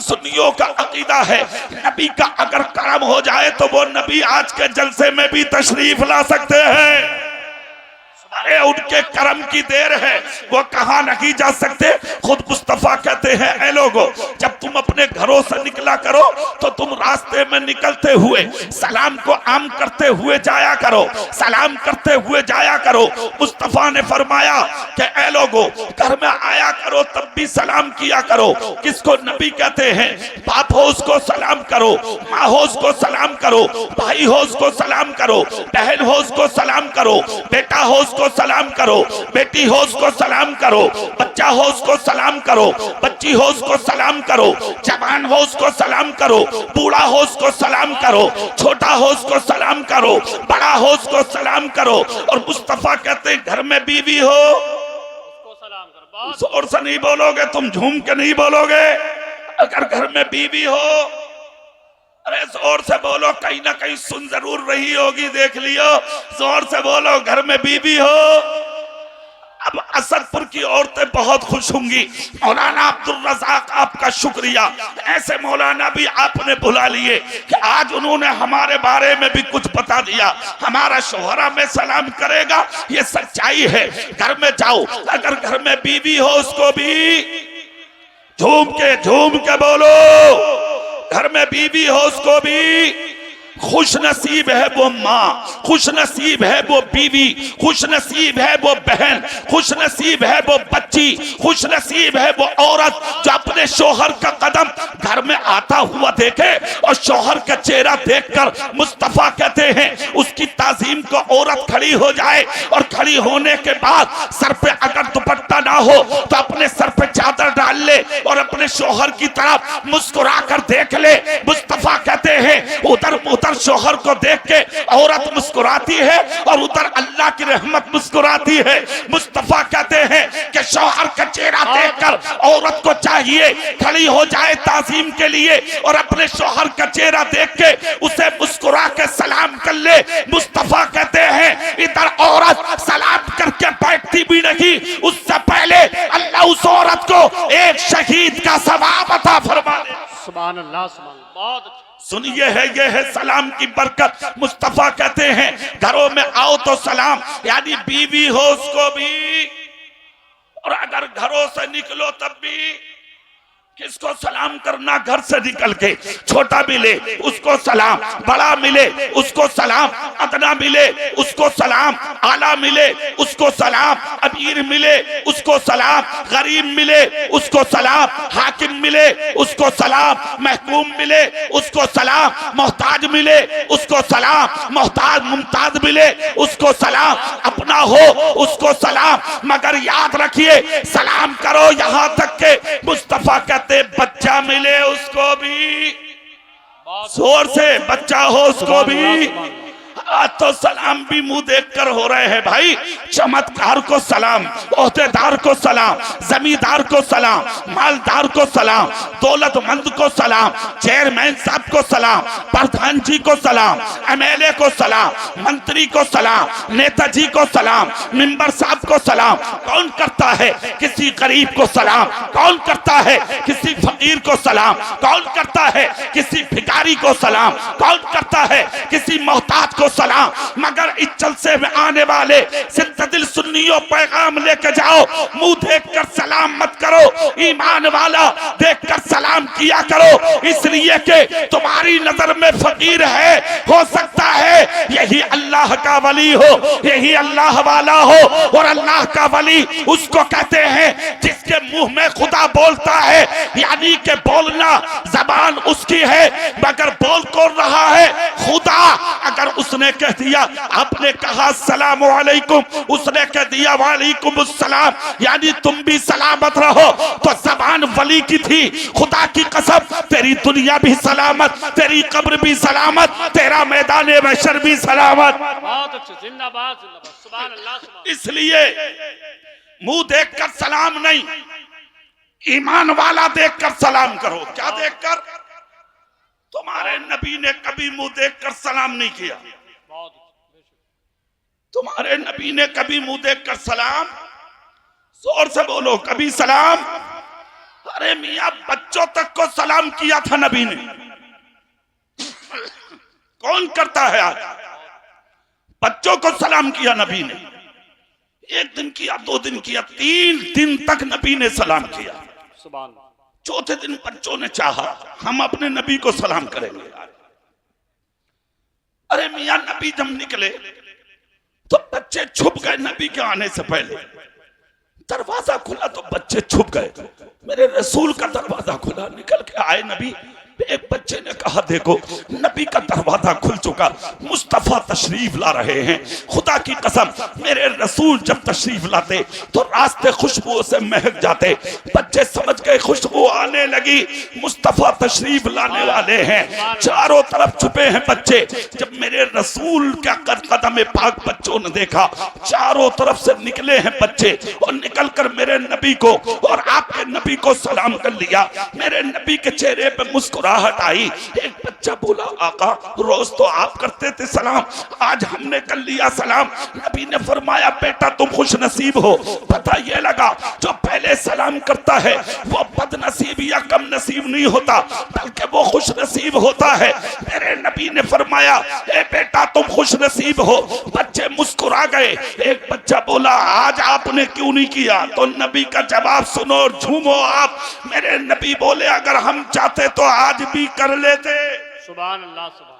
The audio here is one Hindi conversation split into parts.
सुन्नियों का अकीदा है, नबी का अगर करम हो जाए तो वो नबी आज के जलसे में भी तशरीफ ला सकते हैं। अरे उनके करम की देर है, वो कहां नहीं जा सकते। खुद मुस्तफा कहते हैं, ऐ लोगो, जब तुम अपने घरों से निकला करो तो तुम रास्ते में निकलते हुए सलाम को आम करते हुए जाया करो, सलाम करते हुए जाया करो। मुस्तफा ने फरमाया कि ऐ लोगो, घर में आया करो तब भी सलाम किया करो। किसको नबी कहते हैं? बाप हो उसको सलाम करो, माँ हो उसको सलाम करो, भाई हो उसको सलाम करो, बहन हो उसको सलाम करो, बेटा हो उसको सलाम करो, बेटी हो उसको सलाम करो, बच्चा हो उसको सलाम करो, बच्ची हो उसको सलाम करो, जवान हो उसको सलाम करो, बूढ़ा हो उसको सलाम करो, छोटा हो उसको सलाम करो, बड़ा हो उसको सलाम करो। और मुस्तफा कहते हैं घर में बीवी हो उसको सलाम करो। जोर से नहीं बोलोगे, तुम झूम के नहीं बोलोगे। अगर घर में बीवी हो, अरे जोर से बोलो, कहीं ना कहीं सुन जरूर रही होगी, देख लियो। जोर से बोलो, घर में बीवी हो। अब असदपुर की औरतें बहुत खुश होंगी। मौलाना अब्दुल रज़ाक, आपका शुक्रिया, ऐसे मौलाना भी आपने बुला लिए कि आज उन्होंने हमारे बारे में भी कुछ बता दिया। हमारा शोहरा में सलाम करेगा, ये सच्चाई है। घर में जाओ, अगर घर में बीवी हो उसको भी झूम के बोलो। घर में बीवी हो उसको भी खुश नसीब है वो माँ, खुश नसीब है वो बीवी, खुश नसीब है वो बहन, खुश नसीब है वो बच्ची, खुश नसीब है वो औरत जो अपने शोहर का कदम घर में आता हुआ देखे और शोहर का चेहरा देखकर मुस्तफा कहते हैं उसकी ताजीम को औरत खड़ी हो जाए और खड़ी होने के बाद सर पे अगर दुपट्टा ना हो तो अपने सर पे चादर डाल ले और अपने शोहर की तरफ मुस्कुरा कर देख ले। मुस्तफा कहते हैं उधर शोहर को देख के औरत मुस्कुराती है और उधर अल्लाह की रहमत मुस्कुराती है। मुस्तफा कहते हैं कि शोहर का चेहरा देखकर औरत को चाहिए खड़ी हो जाए ताजीम के लिए और अपने शोहर का चेहरा देख के उसे मुस्कुरा के सलाम कर ले। मुस्तफा कहते हैं इधर औरत सलाम करके बैठती भी नहीं, उससे पहले अल्लाह उस औरत को एक शहीद का सवाब अता फरमा दे। सुभान अल्लाह, सुभान अल्लाह। बहुत अच्छा। सुनिए है, ये है सलाम की बरकत। मुस्तफा कहते हैं घरों में आओ तो सलाम, यानी बीवी हो उसको भी, और अगर घरों से निकलो तब भी किसको सलाम करना? घर से निकल के छोटा मिले उसको सलाम, बड़ा मिले उसको सलाम, अदना मिले उसको सलाम, आला मिले उसको सलाम, अमीर मिले उसको सलाम, गरीब मिले उसको सलाम, हाकिम मिले उसको सलाम, महकूम मिले उसको सलाम, मोहताज मिले उसको सलाम, मोहताज मुमताज मिले उसको सलाम, अपना हो उसको सलाम। मगर याद रखिए सलाम करो यहाँ तक के मुस्तफा कहते बच्चा मिले उसको भी, जोर से बच्चा हो उसको भी। आज तो सलाम भी मुंह देखकर हो रहे हैं भाई। चमत्कार को सलाम, ओहदेदार को सलाम, जमींदार को सलाम, मालदार को सलाम, दौलतमंद को सलाम, चेयरमैन साहब को सलाम, प्रधान जी को सलाम, एमएलए को सलाम, मंत्री को सलाम, नेताजी को सलाम, मेंबर साहब को सलाम। कौन करता है किसी गरीब को सलाम? कौन करता है किसी फकीर को सलाम? कौन करता है किसी भिखारी को सलाम? कौन करता है किसी मोहताज को सलाम? मगर इस जलसे में आने वाले सिद्दील सुन्नियों पैगाम लेके जाओ, मुंह देखकर सलाम मत करो, ईमान वाला देखकर सलाम किया करो, इसलिए कि तुम्हारी नजर में फकीर है, हो सकता है यही अल्लाह का वली हो, यही अल्लाह वाला हो। और अल्लाह का वली उसको कहते हैं जिसके मुंह में खुदा बोलता है, यानी कि बोलना जबान उसकी है मगर बोल कौन रहा है? खुदा। अगर उसने कह दिया, आपने कहा अस्सलाम वालेकुम, उसने कह दिया वालेकुम अस्सलाम, यानी तुम भी सलामत रहो, तो जबान वली की थी। खुदा की कसम तेरी दुनिया भी सलामत, तेरी कब्र भी सलामत, तेरा मैदान महशर भी सलामत। बहुत अच्छे, जिंदाबाद जिंदाबाद, सुभान अल्लाह, सुभान। इसलिए मुंह देखकर सलाम नहीं, ईमान वाला देखकर सलाम करो। क्या देखकर? तुम्हारे नबी ने कभी मुंह देखकर सलाम नहीं किया। तुम्हारे नबी ने कभी मुंह देखकर सलाम, जोर से बोलो, कभी सलाम। अरे मियां बच्चों तक को सलाम किया था नबी ने। कौन करता है आज? बच्चों को सलाम किया नबी ने। एक दिन किया, 2 दिन किया, 3 दिन तक नबी ने सलाम किया। सुभान अल्लाह। चौथे दिन बच्चों ने चाहा हम अपने नबी को सलाम करेंगे। अरे मियां, नबी जब निकले तो बच्चे छुप गए नबी के आने से पहले। दरवाजा खुला तो बच्चे छुप गए। मेरे रसूल का दरवाजा खुला, निकल के आए नबी। एक बच्चे ने कहा देखो नबी का दरवाजा खुल चुका, मुस्तफा तशरीफ ला रहे हैं। खुदा की कसम मेरे रसूल जब तशरीफ लाते तो रास्ते खुशबू से महक जाते। बच्चे समझ गए खुशबू आने लगी, मुस्तफा तशरीफ लाने वाले हैं। चारों तरफ छुपे हैं बच्चे। जब मेरे रसूल का कदम पाक बच्चों ने देखा, चारों तरफ से निकले हैं बच्चे और निकलकर मेरे नबी को और आपके नबी को सलाम कर लिया। मेरे नबी के चेहरे पे मुस्कुराहट आई। एक बच्चा बोला आका रोज तो आप करते थे सलाम, आज हमने कर लिया सलाम। नबी ने फरमाया बेटा तुम खुश नसीब हो। पता ये लगा जो पहले सलाम करता है वो बदनसीब या कम नसीब नहीं होता, बल्कि वो खुश नसीब होता है। मेरे नबी ने फरमाया ए बेटा तुम खुश नसीब हो। बच्चे मुस्कुरा गए। एक बच्चा बोला आज आपने क्यों नहीं किया? तो नबी का जवाब सुनो और झूमो आप। मेरे नबी बोले अगर हम चाहते तो आज भी कर लेते। सुभान अल्लाह। सुभान।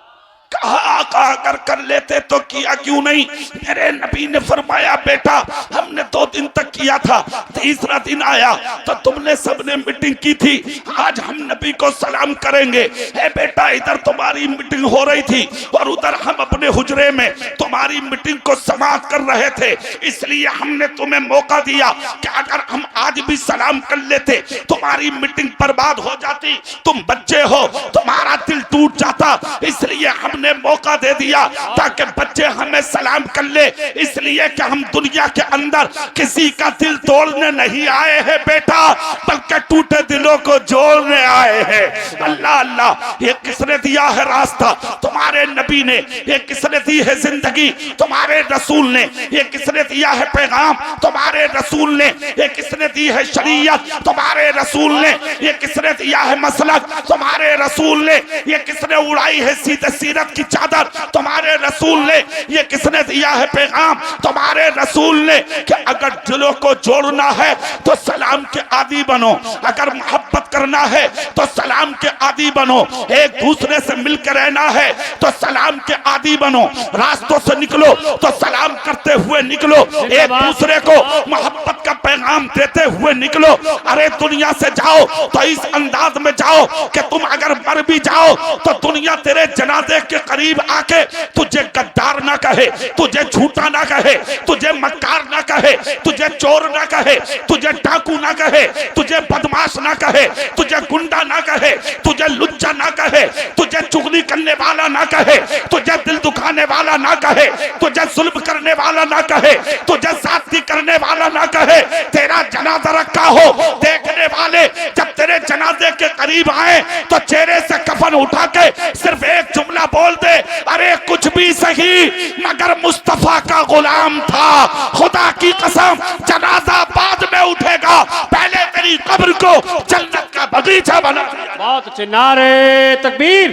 कहा आका अगर कर लेते तो किया क्यों नहीं? मेरे नबी ने फरमाया बेटा हमने 2 दिन तक किया था, तीसरा दिन आया तो तुमने सबने मीटिंग की थी, आज हम नबी को सलाम करेंगे। ए बेटा इधर तुम्हारी मीटिंग हो रही थी और उधर हम अपने हुजरे में तुम्हारी मीटिंग को समाप्त कर रहे थे, इसलिए हमने तुम्हें मौका दिया कि अगर हम आज भी सलाम कर लेते तुम्हारी मीटिंग बर्बाद हो जाती। तुम बच्चे हो, तुम्हारा दिल टूट जाता, इसलिए हमने मौका दे दिया ताकि बच्चे हमें सलाम कर ले। इसलिए कि हम दुनिया के अंदर किसी का दिल तोड़ने नहीं आए हैं बेटा, बल्कि टूटे दिलों को जोड़ने आए हैं। अल्लाह अल्लाह, ये किसने दिया है रास्ता? तुम्हारे नबी ने। ये किसने दी है जिंदगी? तुम्हारे रसूल ने। ये किसने दिया है पैगाम? तुम्हारे रसूल ने। ये किसने दी है शरीयत? तुम्हारे रसूल ने। ये किसने दिया है मसलक? तुम्हारे रसूल ने। ये किसने उड़ाई है सीधे सीरत की चादर? तुम्हारे रसूल ने। ये किसने दिया है पैगाम? तुम्हारे रसूल ने कि अगर दिलों को जोड़ना है तो सलाम के आदी बनो, अगर मोहब्बत करना है तो सलाम के आदी बनो, एक दूसरे से मिलकर रहना है तो सलाम के आदी बनो, रास्तों से निकलो तो सलाम करते हुए निकलो, एक दूसरे को मोहब्बत का पैगाम देते हुए निकलो। अरे दुनिया से जाओ तो इस अंदाज में जाओ कि तुम अगर मर भी जाओ तो दुनिया तेरे जनाजे के करीब आके तुझे गद्दार ना कहे, तुझे झूठा ना कहे, तुझे मक्कार ना कहे, तुझे चोर ना कहे, तुझे डाकू ना कहे, तुझे बदमाश ना कहे, तुझे गुंडा ना कहे, तुझे लुच्चा ना कहे, तुझे चुगली करने वाला ना कहे, तुझे दिल दुखाने वाला ना कहे, तुझे जुल्म करने वाला ना कहे, तुझे साथी करने वाला ना कहे। तेरा जनाजा रखा हो, देखने वाले जब तेरे जनाजे के करीब आए तो चेहरे से कफन उठा के सिर्फ एक जुमला बोल दे, अरे कुछ भी सही मगर मुस्तफा का गुलाम था। खुदा की कसम जनाजा बाद में उठेगा, पहले तेरी कब्र को जन्नत का बगीचा बना। बहुत अच्छे। नारे तकबीर।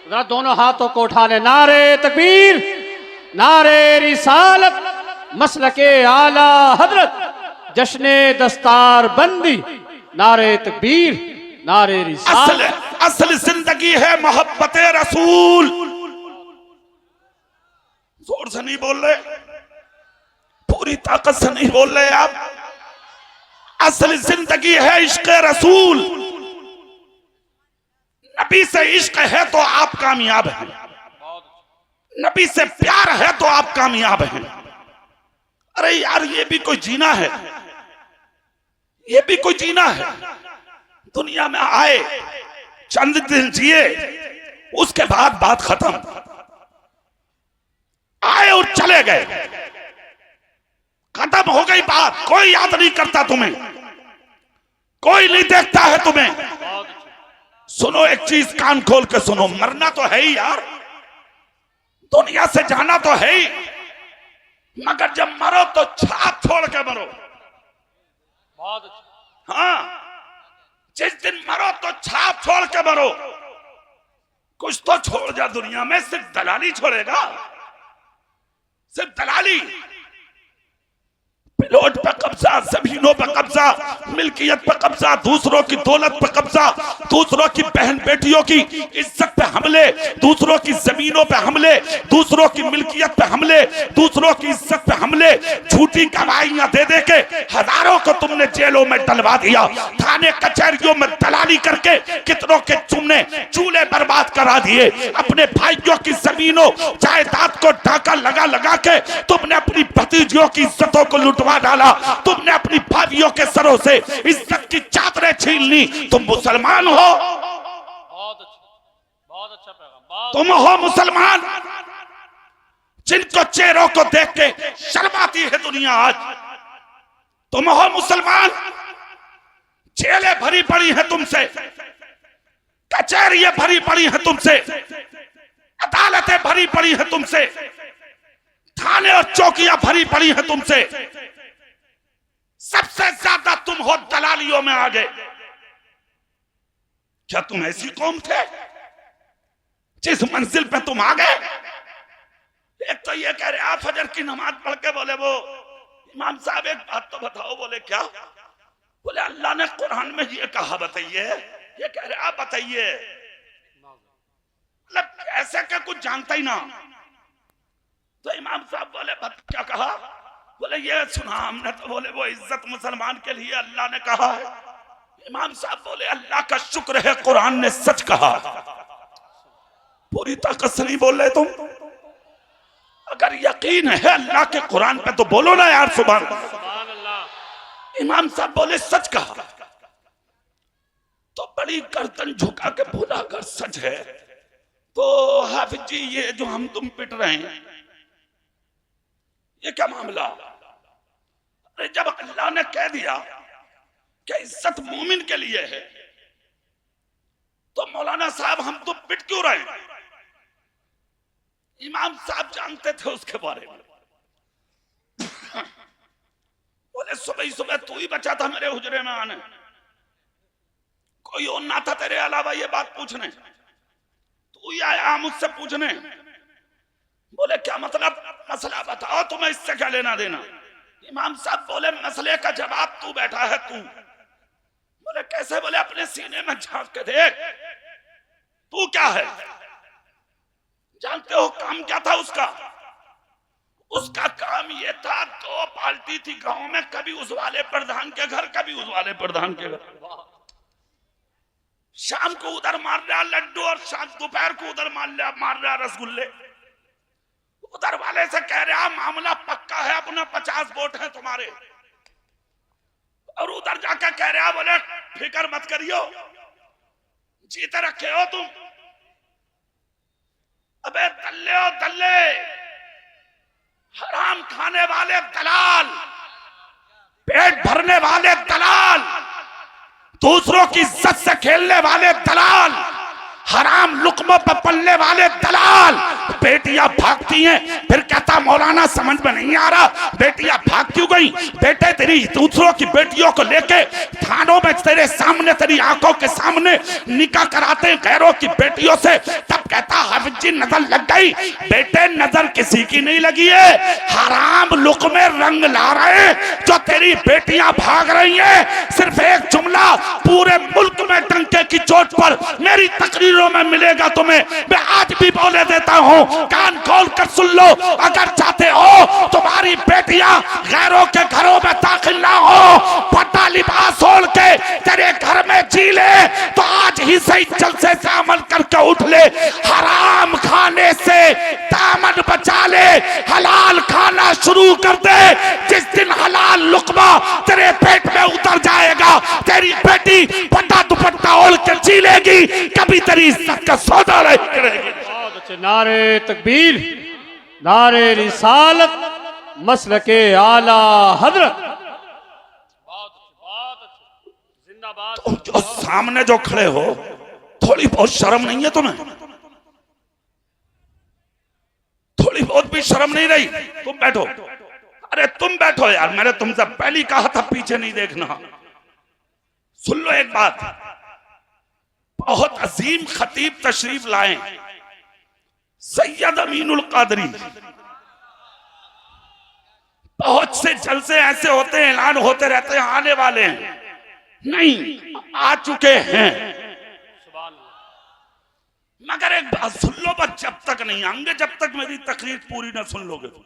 जरा दोनों हाथों को उठा ले। नारे तकबीर, नारे रिसालत, मसलके आला हजरत, जश्ने दस्तार बंदी, नारे तकबीर, नारे रिसालत। असल जिंदगी है मोहब्बत रसूल। जोर से नहीं बोल रहे, पूरी ताकत से नहीं बोल रहे आप। असल जिंदगी है इश्क रसूल। नबी से इश्क है तो आप कामयाब हैं, नबी से प्यार है तो आप कामयाब हैं। अरे यार ये भी कोई जीना है, ये भी कोई जीना है। दुनिया में आए, चंद दिन जिए, उसके बाद बात खत्म। आए और चले गए, खत्म हो गई बात। कोई याद नहीं करता तुम्हें, कोई नहीं देखता है तुम्हें। सुनो एक चीज कान खोल के सुनो, मरना तो है ही यार, दुनिया से जाना तो है ही, मगर जब मरो तो छाप छोड़ के मरो। बहुत अच्छा। हाँ, जिस दिन मरो तो छाप छोड़ के मरो, कुछ तो छोड़ जा दुनिया में। सिर्फ दलाली छोड़ेगा, सिर्फ दलाली। प्लॉट पर कब्जा, जमीनों पर कब्जा, मिल्कियत पर कब्जा, दूसरों की दौलत पर कब्जा, दूसरों की बहन बेटियों की इज्जत पे हमले, दूसरों की जमीनों पे हमले, दूसरों की मिल्कियत पे हमले, दूसरों की इज्जत पे हमले। झूठी गवाहियां दे दे के हजारों को तुमने जेलों में डलवा दिया। थाने कचहरियों में दलाली करके कितनों के तुमने चूल्हे बर्बाद करा दिए। अपने भाइयों की जमीनों जायदाद को डाका लगा लगा के तुमने अपनी भतीजियों की इज्जतों को लुटवा डाला। तुमने अपनी भाइयों के सरों से इज्जत की चादरें छीन ली। तुम मुसलमान हो, बहुत अच्छा पैगाम। तुम हो मुसलमान जिनको चेहरों को देख के शर्म आती है दुनिया आज। तुम हो मुसलमान, जेलें भरी पड़ी हैं तुमसे, कचहरियां भरी पड़ी हैं तुमसे, अदालतें भरी पड़ी हैं तुमसे, थाने और चौकियां भरी पड़ी हैं तुमसे। सबसे ज्यादा तुम हो दलालियों में आगे। क्या तुम ऐसी कौम थे जिस मंजिल पे तुम आ गए? एक तो ये कह रहे आप फजर की नमाज पढ़ के बोले वो इमाम साहब एक बात तो बताओ। बोले क्या? बोले अल्लाह ने कुरान में ये कहा, बताइए। ये कह रहे आप बताइए। मतलब ऐसे क्या कुछ जानता ही ना। तो इमाम साहब बोले क्या कहा? बोले ये सुना हमने। तो बोले वो इज्जत मुसलमान के लिए अल्लाह ने कहा है। इमाम साहब बोले अल्लाह का शुक्र है कुरान ने सच कहा। पूरी ताकत से नहीं बोल रहे तुम? अगर यकीन है अल्लाह के कुरान पे तो बोलो ना यार सुभान अल्लाह। इमाम साहब बोले सच कहा। तो बड़ी गर्दन झुका के बोला अगर सच है तो हाफिज जी ये जो हम तुम पिट रहे हैं ये क्या मामला? अरे जब अल्लाह ने कह दिया कि इज्जत मोमिन के लिए है तो मौलाना साहब हम तो पिट क्यों रहे हैं? इमाम साहब जानते थे उसके बारे में। बोले सुबह ही सुबह तू ही बचा था मेरे हुजरे में आने, कोई और ना था तेरे अलावा ये बात पूछने, तू ही आया मुझसे पूछने। बोले क्या मतलब? मसला बताओ, तुम्हें इससे क्या लेना देना? इमाम साहब बोले मसले का जवाब तू बैठा है तू। बोले कैसे? बोले अपने सीने में झांक के देख, तू क्या है? जानते हो काम क्या था उसका? उसका काम ये था, दो पार्टी थी गांव में, कभी उस वाले प्रधान के घर कभी उस वाले प्रधान के घर। शाम को उधर मार रहा लड्डू और शाम दोपहर को उधर मार रहा रसगुल्ले। उधर वाले से कह रहा मामला पक्का है, अपना 50 वोट है तुम्हारे। और उधर जाकर कह रहा बोले फिक्र मत करियो, जीते रखे हो तुम। अबे दल्ले हो दल्ले, हराम खाने वाले दलाल, पेट भरने वाले दलाल, दूसरों की इज्जत से खेलने वाले दलाल, हराम लुकमों पर पलने वाले दलाल। बेटियां भागती हैं, फिर कहता मौलाना समझ में नहीं आ रहा बेटियां भाग क्यों गई? बेटे तेरी दूसरों की बेटियों को लेके थानों में तेरे सामने, तेरी आंखों के सामने निकाह कराते हैं गैरों की बेटियों से। तब कहता हाफिज जी नजर लग गई। बेटे नजर किसी की नहीं लगी है, हराम लुकमे रंग ला रहे हैं जो तेरी बेटियां भाग रही हैं। सिर्फ एक जुमला पूरे मुल्क में डंके की चोट पर मेरी तकरीरों में मिलेगा तुम्हें, मैं आज भी बोले देता हूं, कान खोल कर सुन लो। अगर चाहते हो तुम्हारी बेटियां गैरों के घरों में दाखिल ना हो, फटा लिबास ओढ़ के तेरे घर में जी ले, तो आज ही सही जलसे से अमल करके उठ ले। हराम खाने से दामन बचा ले, हलाल खाना शुरू कर दे। जिस दिन हलाल लुकमा तेरे पेट में उतर जाएगा, तेरी बेटी फटा दुपट्टा ओढ़ के जी लेगी, कभी तेरी इज्जत का सौदा नहीं करेगी। बहुत अच्छे नारे तकबीर, नारे रिसालत, मसलके आला हजरत। बहुत अच्छे जिंदाबाद। तुम जो सामने जो खड़े हो, थोड़ी बहुत शर्म नहीं है तुम्हें? थोड़ी बहुत भी शर्म नहीं रही? तुम बैठो, अरे तुम बैठो यार, मैंने तुमसे पहले कहा था पीछे नहीं देखना। सुन लो एक बात, बहुत अजीम खतीब तशरीफ लाए सैयद अमीनुल कादरी। बहुत से जलसे ऐसे होते हैं, ऐलान होते रहते हैं आने वाले हैं, नहीं आ चुके हैं। मगर एक बात सुन लो, बस जब तक नहीं आएंगे, जब तक मेरी तकरीर पूरी ना सुन लोगे तो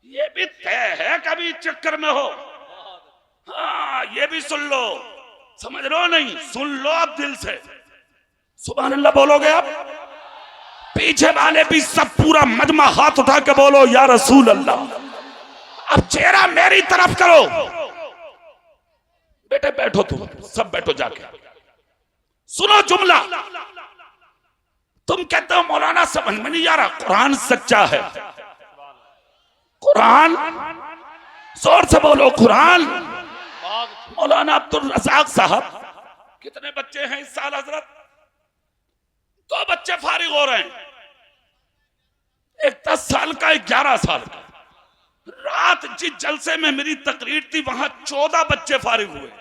ये भी तय है कभी चक्कर में हो। हाँ ये भी सुन लो, समझ लो नहीं, सुन लो आप दिल से। सुभान अल्लाह बोलोगे आप? पीछे वाले भी सब पूरा मजमा हाथ उठा के बोलो या रसूल अल्लाह। अब चेहरा मेरी तरफ करो। बेटे बैठो, तुम सब बैठो जाके, सुनो जुमला। तुम कहते हो मौलाना समझ में नहीं आ रहा, कुरान सच्चा है। कुरान, जोर से बोलो कुरान। मौलाना अब्दुल रज़ाक साहब, कितने बच्चे हैं इस साल हजरत? 2 बच्चे फारिग हो रहे हैं, एक 10 साल का, एक 11 साल का। रात जिस जलसे में मेरी तकरीर थी वहां 14 बच्चे फारिग हुए।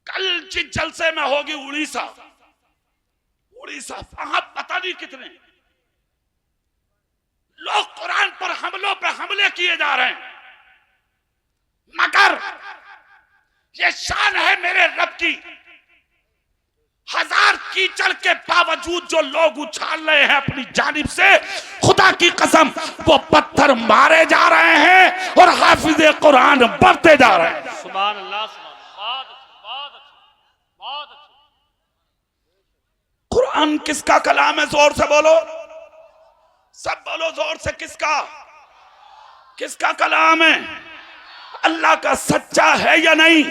कल जिस जलसे में होगी उड़ीसा, वहां पता नहीं कितने लोग कुरान पर हमलों पे हमले किए जा रहे हैं। मगर ये शान है मेरे रब की, 1000 कीचड़ के बावजूद जो लोग उछाल रहे हैं अपनी जानिब से, खुदा की कसम वो पत्थर मारे जा रहे हैं और हाफिज़े कुरान बढ़ते जा रहे हैं। सुभान अल्लाह, बहुत अच्छा। कुरान किसका कलाम है? जोर से बोलो, सब बोलो जोर से, किसका कलाम है? अल्लाह का सच्चा है या नहीं?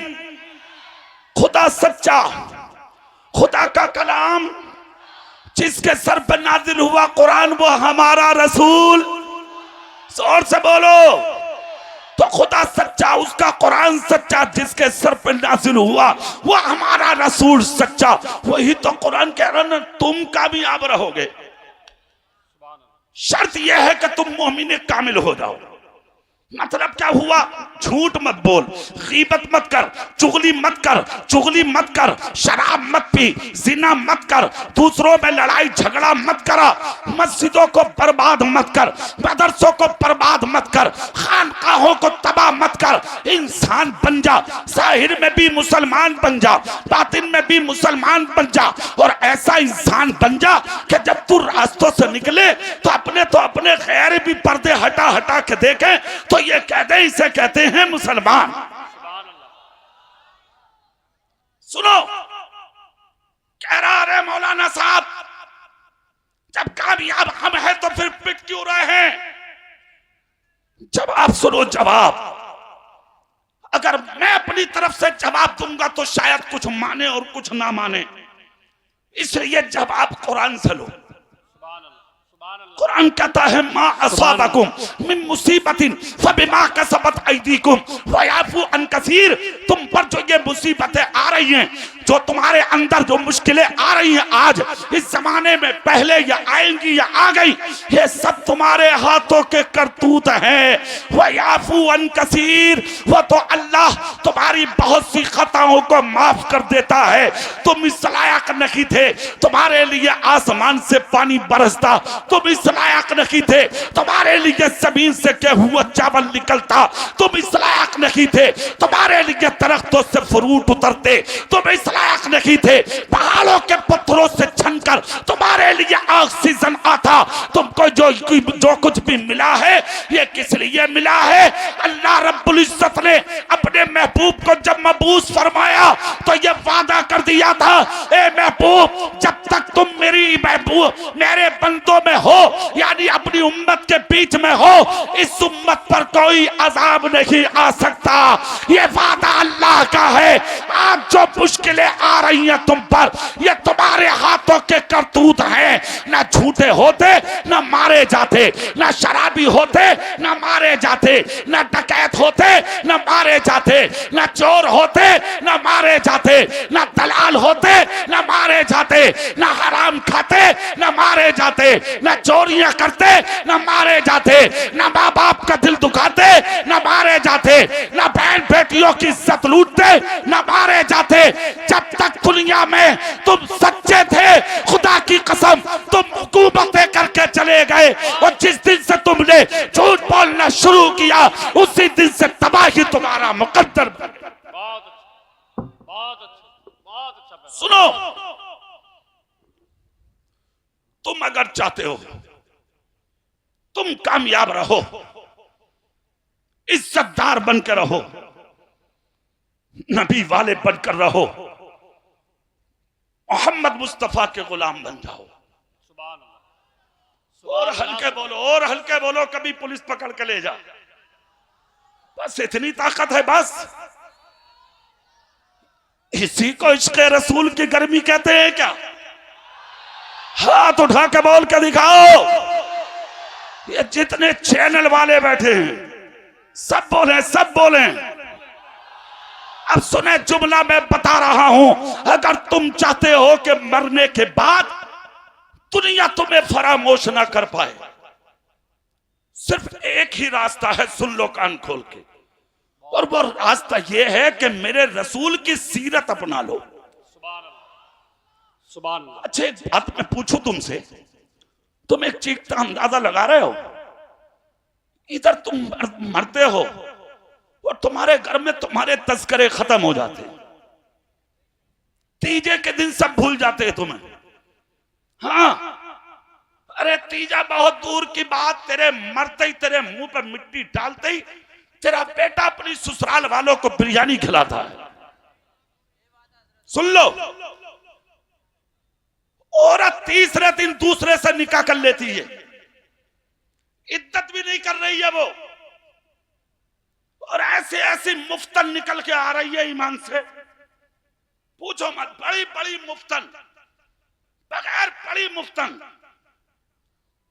खुदा सच्चा, खुदा का कलाम जिसके सर पर नाजिल हुआ कुरान वो हमारा रसूल। जोर से बोलो। तो खुदा सच्चा, उसका कुरान सच्चा, जिसके सर पर नाजिल हुआ वो हमारा रसूल सच्चा। वही तो कुरान कह रहा ना, तुम कामयाब रहोगे। शर्त यह है कि तुम मोमिन कामिल हो जाओ। मतलब क्या हुआ? झूठ मत बोल, गीबत मत कर, चुगली मत कर, शराब मत पी, जिना मत कर, दूसरों में लड़ाई झगड़ा मत करा, मस्जिदों को बर्बाद मत कर, मदरसों को बर्बाद मत कर, खानकाहों को तबाह मत कर। इंसान बन जा, जाहिर में भी मुसलमान बन जा, बातिन में भी मुसलमान बन जा, और ऐसा इंसान बन जा कि जब तू रास्तों से निकले तो अपने गैर भी पर्दे हटा हटा के देखे तो ये कहते, इसे कहते हैं मुसलमान। सुनो, कह रहा है मौलाना साहब, जब कामयाब हम हैं तो फिर पिट क्यों रहे हैं? जवाब सुनो, जवाब। अगर मैं अपनी तरफ से जवाब दूंगा तो शायद कुछ माने और कुछ ना माने, इसलिए जवाब कुरान से लो। कुरान कहता है मा असाबकुम मिन मुसीबतिन फबिमा कसबत अयदीकुम व याफू अन कसीर। तुम पर जो ये मुसीबतें आ रही हैं, जो तुम्हारे अंदर जो मुश्किलें आ रही हैं आज इस जमाने में, पहले या आएंगी या आ गई, ये सब तुम्हारे हाथों के करतूत हैं। व याफू अन कसीर, वो तो अल्लाह तुम्हारी बहुत सी खताओं को माफ कर देता है। तुम इस लायक नहीं थे तुम्हारे लिए आसमान से पानी बरसता, तुम इस लायक नहीं थे तुम्हारे लिए जमीन से गेहूं चावल निकलता, तुम इस लायक नहीं थे तुम्हारे लिए दरख्तों से फ्रूट उतरते, तुम इस लायक नहीं थे पहाड़ों के पत्थरों से छनकर तुम्हारे लिए ऑक्सीजन आता। तुमको जो कुछ भी मिला है ये किस लिए मिला है? अल्लाह रब्बुल इज्जत ने अपने महबूब को जब मबूस फरमाया तो ये वादा कर दिया था, ए महबूब जब तक तुम मेरी महबूब मेरे बंदों में हो, यानी अपनी उम्मत के बीच में हो, इस उम्मत पर कोई अजाब नहीं आ सकता। ये वादा अल्लाह का है। आज जो मुश्किलें आ रही हैं तुम पर, ये तुम्हारे हाथों के करतूत हैं। ना झूठे होते ना मारे जाते, ना शराबी होते ना मारे जाते, ना डकैत होते ना मारे जाते, ना चोर होते ना मारे जाते, ना दलाल पागल होते ना मारे जाते, ना हराम खाते ना मारे जाते, ना चोरियां करते ना मारे जाते, ना माँ बाप का दिल दुखाते ना मारे जाते, ना बहन बेटियों की इज्जत लूटते ना मारे जाते। जब तक दुनिया में तुम सच्चे थे, खुदा की कसम तुम हुकूमतें करके चले गए, और जिस दिन से तुमने झूठ बोलना शुरू किया उसी दिन से तबाही तुम्हारा मुकद्दर बन गया। बहुत अच्छा। सुनो, तुम अगर चाहते हो तुम कामयाब रहो, इज्जतदार बनकर रहो, नबी वाले बनकर रहो, मोहम्मद मुस्तफा के गुलाम बन जाओ। और हल्के बोलो, और हल्के बोलो, कभी पुलिस पकड़ के ले जा। बस इतनी ताकत है, बस इसी को इश्क़ रसूल की गर्मी कहते हैं क्या? हाथ उठा के बोल के दिखाओ। ये जितने चैनल वाले बैठे हैं सब बोले, सब बोले। अब सुने जुमला मैं बता रहा हूं, अगर तुम चाहते हो कि मरने के बाद दुनिया तुम्हें फरामोश ना कर पाए, सिर्फ एक ही रास्ता है, सुन लो कान खोल के, और वो रास्ता ये है कि मेरे रसूल की सीरत अपना लो। अच्छे बात मैं पूछूं तुमसे, तुम एक चीज का अंदाजा लगा रहे हो? इधर तुम मरते हो और तुम्हारे घर में तुम्हारे तस्करे खत्म हो जाते हैं, तीजे के दिन सब भूल जाते हैं तुम्हें। हाँ, अरे तीजा बहुत दूर की बात, तेरे मरते ही, तेरे मुंह पर मिट्टी डालते ही तेरा बेटा अपनी ससुराल वालों को बिरयानी खिलाता है। सुन लो, औरत तीसरे दिन दूसरे से निकाह कर लेती है, इद्दत भी नहीं कर रही है वो, और ऐसे ऐसी मुफ्तन निकल के आ रही है ईमान से, पूछो मत। बड़ी बड़ी मुफ्तन, बगैर बड़ी मुफ्तन,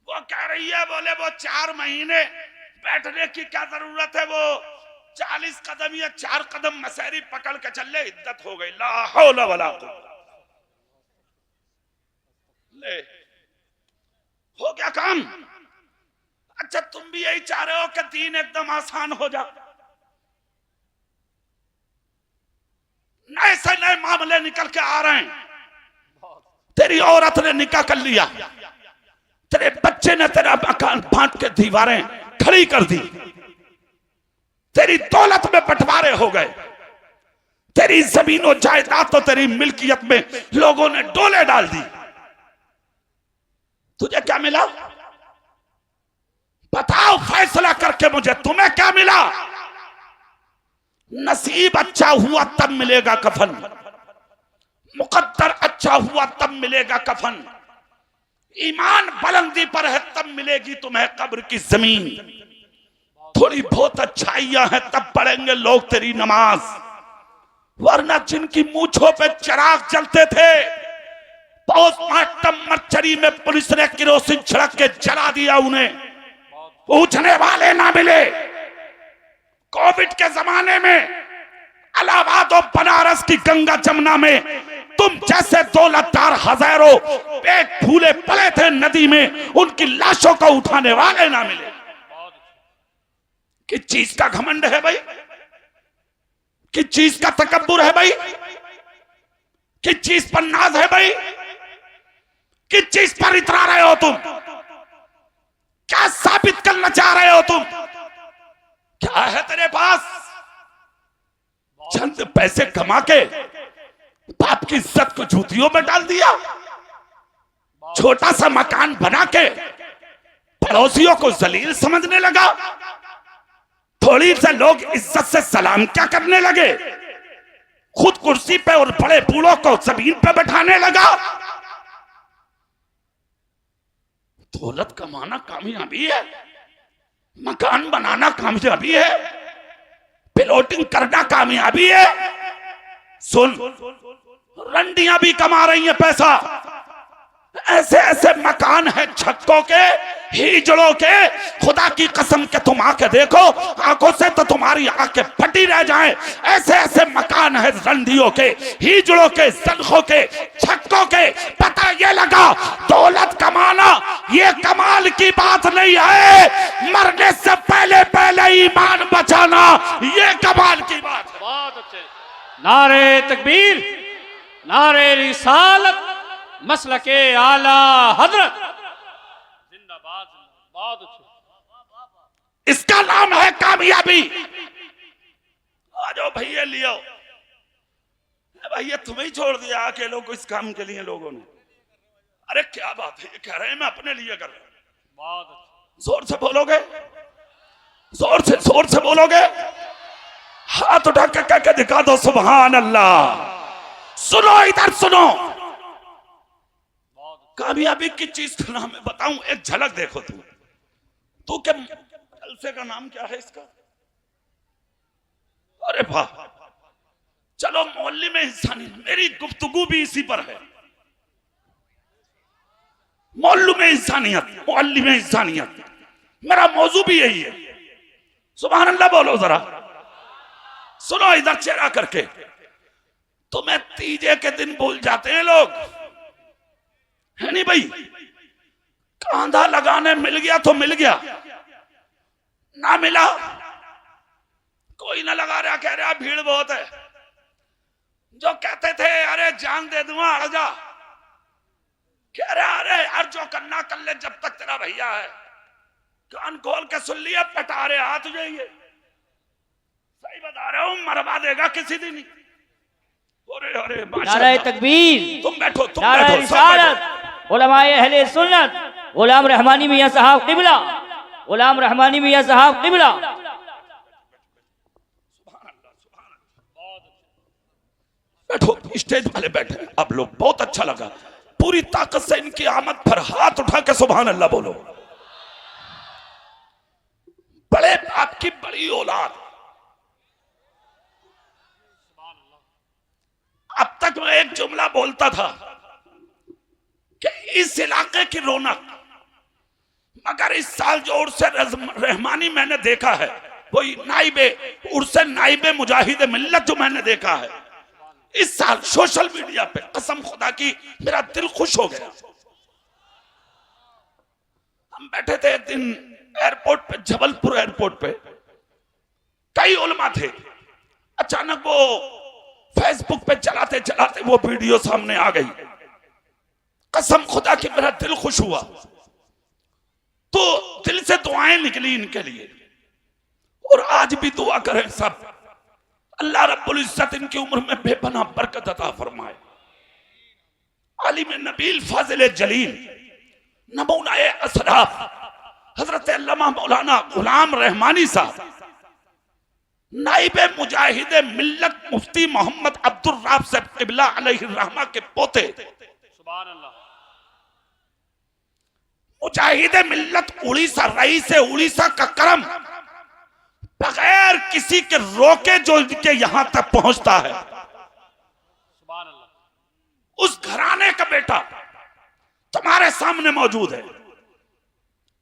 वो कह रही है, बोले वो 4 महीने बैठने की क्या जरूरत है, वो 40 कदम या 4 कदम मसहरी पकड़ के चल ले, इद्दत हो गई। ला हौला वला कुव्वत। ले हो गया काम। अच्छा, तुम भी यही चाह रहे हो कि दीन एकदम आसान हो जा, नए से नए मामले निकल के आ रहे हैं। तेरी औरत ने निकाह कर लिया, तेरे बच्चे ने तेरा मकान बांट के दीवारें खड़ी कर दी, तेरी दौलत में बंटवारे हो गए, तेरी जमीनों जायदाद तो तेरी मिल्कियत में लोगों ने डोले डाल दी। तुझे क्या मिला? बताओ फैसला करके मुझे, तुम्हें क्या मिला? नसीब अच्छा हुआ तब मिलेगा कफन, मुकद्दर अच्छा हुआ तब मिलेगा कफन, ईमान बुलंदी पर है तब मिलेगी तुम्हें कब्र की जमीन, थोड़ी बहुत अच्छाइयां हैं तब पढ़ेंगे लोग तेरी नमाज, वरना जिनकी मूंछों पे चिराग जलते थे, पोस्टमार्टम मर्चरी में पुलिस ने किरोसिन छिड़क के जला दिया, उन्हें पूछने वाले ना मिले। कोविड के जमाने में इलाहाबाद और बनारस की गंगा जमुना में तुम जैसे दौलतदार हजारों पेट फूले पड़े थे नदी में, उनकी लाशों को उठाने वाले ना मिले। किस चीज का घमंड है भाई? किस चीज का तकब्बुर है भाई? किस चीज पर नाज है भाई? किस चीज पर इतरा रहे हो तुम? क्या साबित करना चाह रहे हो तुम? क्या है तेरे पास? चंद पैसे कमा के बाप की इज्जत को जूतियों में डाल दिया, छोटा सा मकान बना के पड़ोसियों को जलील समझने लगा, थोड़ी से लोग इज्जत से सलाम क्या करने लगे, खुद कुर्सी पे और बड़े बूढ़ों को जमीन पे बैठाने लगा। दौलत कमाना कामयाबी है, मकान बनाना कामयाबी है, प्लॉटिंग करना कामयाबी है। सुन, रंडियां भी कमा रही हैं पैसा, ऐसे ऐसे मकान हैं छक्कों के, हिजड़ों के, खुदा की कसम के तुम आके देखो, आंखों से तो तुम्हारी आंखें फटी रह जाएं। ऐसे ऐसे मकान है रंडियों के, हिजड़ों के, सलखों के, छक्कों के। पता ये लगा दौलत कमाना ये कमाल की बात नहीं है, मरने से पहले पहले ईमान बचाना ये कमाल की बात है। बहुत अच्छे। नारे तकबीर, नारे रिसालत, मसलके आला हजरत जिंदाबाद। बहुत अच्छे। इसका नाम है कामयाबी। आ जाओ भैया लियो। भैया तुम्हें ही छोड़ दिया अकेलों को इस काम के लिए लोगों ने। अरे क्या बात है, ये कह रहे हैं मैं अपने लिए कर रहा हूं। बहुत अच्छे। जोर से बोलोगे, जोर से बोलोगे। हाथ उठा के कह के दिखा दो सुभान अल्लाह। सुनो इधर सुनो, कामयाबी की चीज का नाम मैं बताऊं, एक झलक देखो। तू क्या जलसे का नाम क्या है इसका? अरे वाह, चलो मोहल्ले में इंसानी, मेरी गुफ्तगू भी इसी पर है। मोहल्लों में इंसानियत, मोहल्ले में इंसानियत, मेरा मौजू भी यही है। सुभान अल्लाह बोलो जरा। सुनो इधर चेहरा करके। तुम्हें तीजे के दिन भूल जाते हैं लोग, है नहीं भाई? कांधा लगाने मिल गया तो मिल गया, ना मिला कोई ना लगा रहा, कह रहा भीड़ बहुत है। जो कहते थे अरे जान दे दूंगा अड़ जा, कह रहा अरे यार जो करना कर ले जब तक तेरा भैया है। कान खोल के सुन लिया, पटा रहे हाथ जाइए। सही बता रहा हूं, मरवा देगा किसी दिन ही। अरे अरे नारे तकबीर, तुम बैठो, तुम नारे बैठो, सब रिसालत, बैठो। उलमाए अहले सुन्नत, गुलाम रहमानी मियां साहब किबला, गुलाम रहमानी मियां साहब किबला। बैठो, स्टेज वाले बैठे आप लोग, बहुत अच्छा लगा। पूरी ताकत से इनकी आमद पर हाथ उठा के सुभान अल्लाह बोलो। बड़े बाप की बड़ी औलाद। अब तक मैं एक जुमला बोलता था कि इस इलाके की रौनक, मगर इस साल जो उर्से रहमानी मैंने देखा है, वही नाइबे उर्से नाइबे मुजाहिद मिल्लत जो मैंने देखा है इस साल सोशल मीडिया पे, कसम खुदा की मेरा दिल खुश हो गया। हम बैठे थे एक दिन एयरपोर्ट पे, जबलपुर एयरपोर्ट पे, कई उलमा थे। अचानक वो फेसबुक पे चलाते चलाते वो वीडियो सामने आ गई। कसम खुदा की मेरा दिल खुश हुआ। तो दिल से दुआएं निकली इनके लिए, और आज भी दुआ करें सब, अल्लाह रब्बुल इज्जत इनकी उम्र में बेपनाह बरकत अता फरमाए। आलिम नबील फाजिल जलील नमूनाए असराफ हजरत अल्लामा मौलाना गुलाम रहमानी साहब, नाइबे मुजाहिद मिल्लत मुफ्ती मोहम्मद अब्दुल राब साहब क़िबला अलैहि रहमा के पोते, सुभान अल्लाह। मुजाहिद मिल्लत उड़ीसा, रईस उड़ीसा का करम, बगैर किसी के रोके जो इनके यहां तक पहुंचता है। सुभान अल्लाह। उस घराने का बेटा तुम्हारे सामने मौजूद है।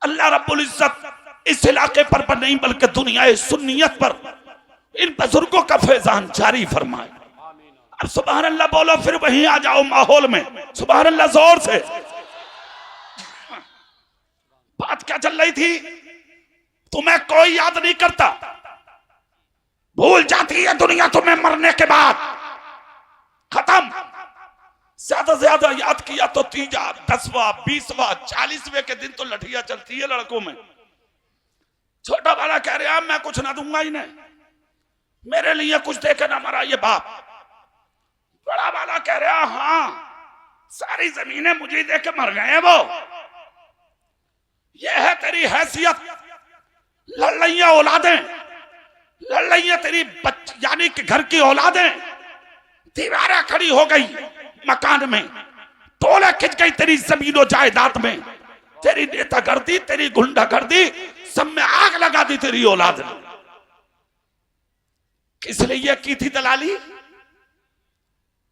अल्लाह रब्बुल इज्जत इस इलाके पर नहीं बल्कि दुनिया सुन्नियत पर इन बुजुर्गों का फैजान जारी फरमाए। अब सुभान अल्लाह बोलो, फिर वहीं आ जाओ माहौल में। सुभान अल्लाह जोर से। बात क्या चल रही थी? तुम्हें कोई याद नहीं करता, भूल जाती है दुनिया तुम्हें मरने के बाद, खत्म। ज्यादा से ज्यादा याद किया तो 3, 10वां, 20वां, 40वें के दिन तो लठिया चलती है लड़कों में। छोटा वाला कह रहा मैं कुछ ना दूंगा इन्हें, मेरे लिए कुछ देके ना मरा ये बाप। बड़ा वाला कह रहा हाँ सारी जमीनें मुझे देके मर गए वो। ये है तेरी हैसियत। लड़ैया औलादें, लड़ैया तेरी यानी कि घर की औलादें। दीवारें खड़ी हो गई मकान में, टोले खिंच गई तेरी जमीनों जायदाद में। तेरी नेतागर्दी, तेरी गुंडागर्दी, सब में आग लगा दी तेरी औलाद ने। किस लिए की थी दलाली?